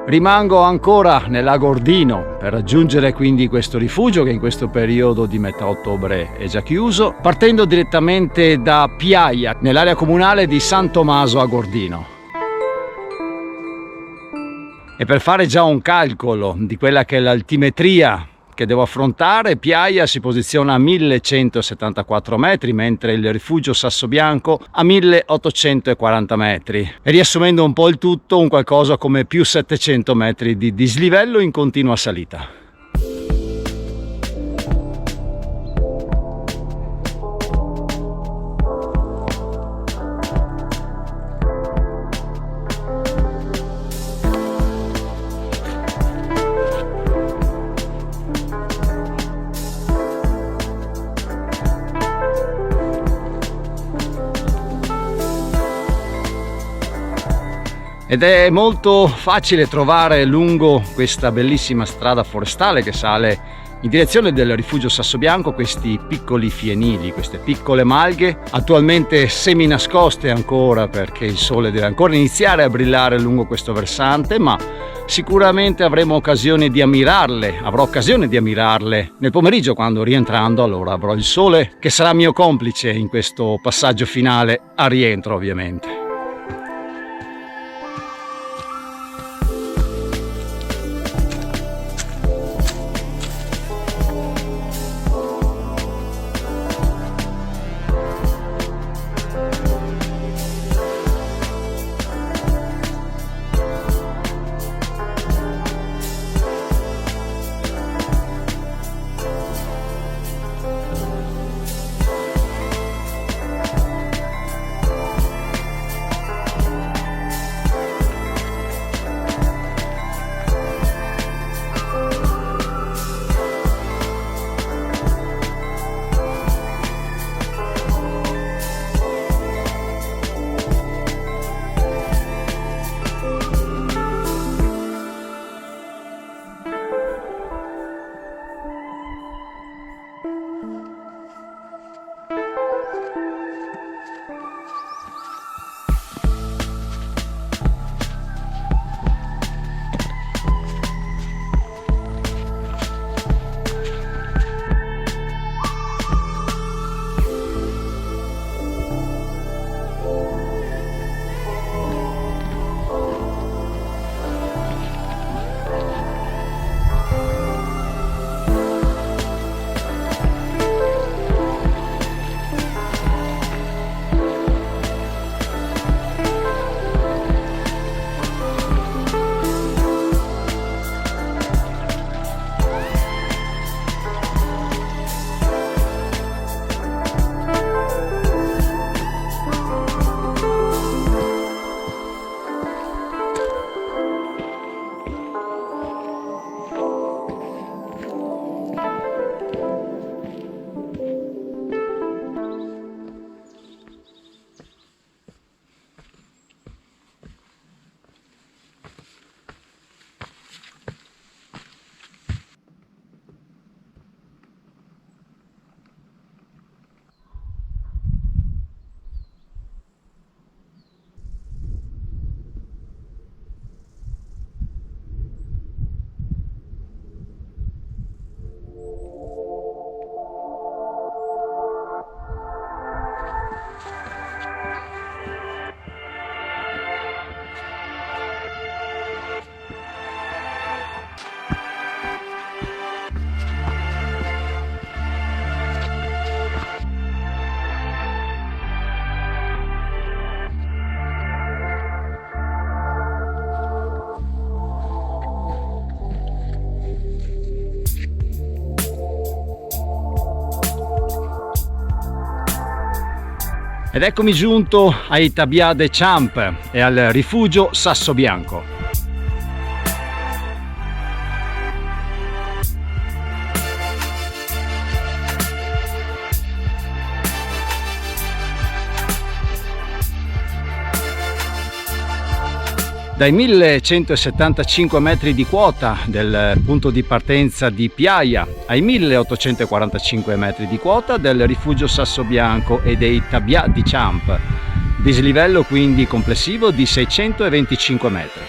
Rimango ancora nell'Agordino per raggiungere quindi questo rifugio che in questo periodo di metà ottobre è già chiuso, partendo direttamente da Piaia, nell'area comunale di San Tommaso Agordino. E per fare già un calcolo di quella che è l'altimetria che devo affrontare, Piaia si posiziona a 1174 metri, mentre il rifugio Sassobianco a 1840 metri. E riassumendo un po' il tutto, un qualcosa come più 700 metri di dislivello in continua salita. Ed è molto facile trovare lungo questa bellissima strada forestale che sale in direzione del rifugio Sassobianco questi piccoli fienili, queste piccole malghe, attualmente semi nascoste ancora perché il sole deve ancora iniziare a brillare lungo questo versante, ma sicuramente avrò occasione di ammirarle nel pomeriggio, quando rientrando allora avrò il sole che sarà mio complice in questo passaggio finale a rientro ovviamente. Ed eccomi giunto ai Tabia de Champ e al rifugio Sassobianco. Dai 1175 metri di quota del punto di partenza di Piaia ai 1845 metri di quota del rifugio Sassobianco e dei Tabia di Champ, dislivello quindi complessivo di 625 metri.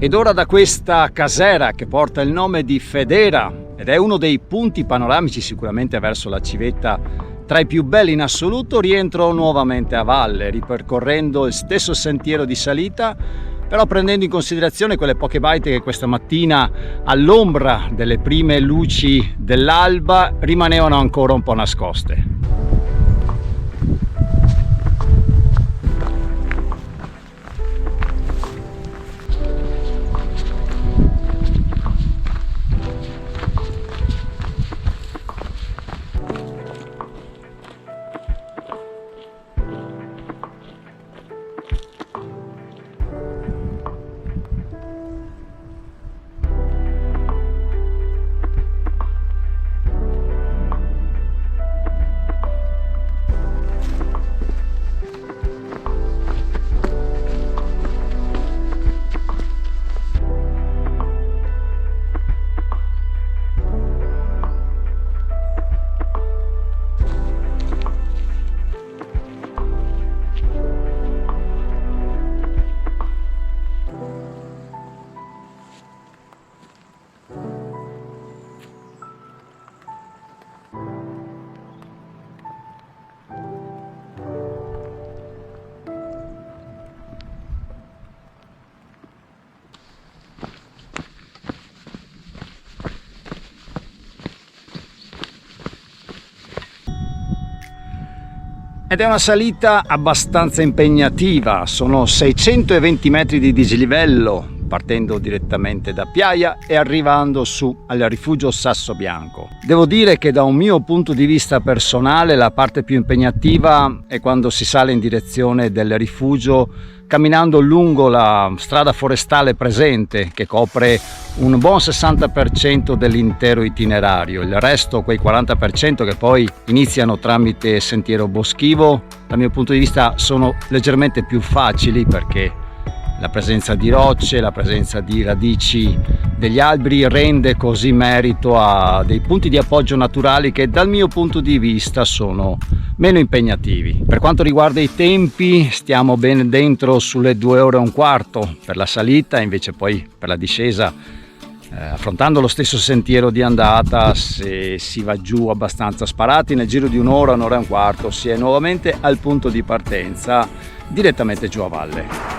Ed ora da questa casera che porta il nome di Federa ed è uno dei punti panoramici sicuramente verso la civetta tra i più belli in assoluto, rientro nuovamente a valle ripercorrendo il stesso sentiero di salita, però prendendo in considerazione quelle poche baite che questa mattina all'ombra delle prime luci dell'alba rimanevano ancora un po' nascoste. Ed è una salita abbastanza impegnativa, sono 620 metri di dislivello partendo direttamente da Piaia e arrivando su al rifugio Sassobianco. Devo dire che da un mio punto di vista personale la parte più impegnativa è quando si sale in direzione del rifugio camminando lungo la strada forestale presente che copre un buon 60% dell'intero itinerario. Il resto, quei 40% che poi iniziano tramite sentiero boschivo, dal mio punto di vista sono leggermente più facili perché la presenza di rocce, la presenza di radici degli alberi rende così merito a dei punti di appoggio naturali che dal mio punto di vista sono meno impegnativi. Per quanto riguarda i tempi stiamo ben dentro sulle 2 ore e un quarto per la salita, invece poi per la discesa affrontando lo stesso sentiero di andata, se si va giù abbastanza sparati, nel giro di un'ora, un'ora e un quarto si è nuovamente al punto di partenza direttamente giù a valle.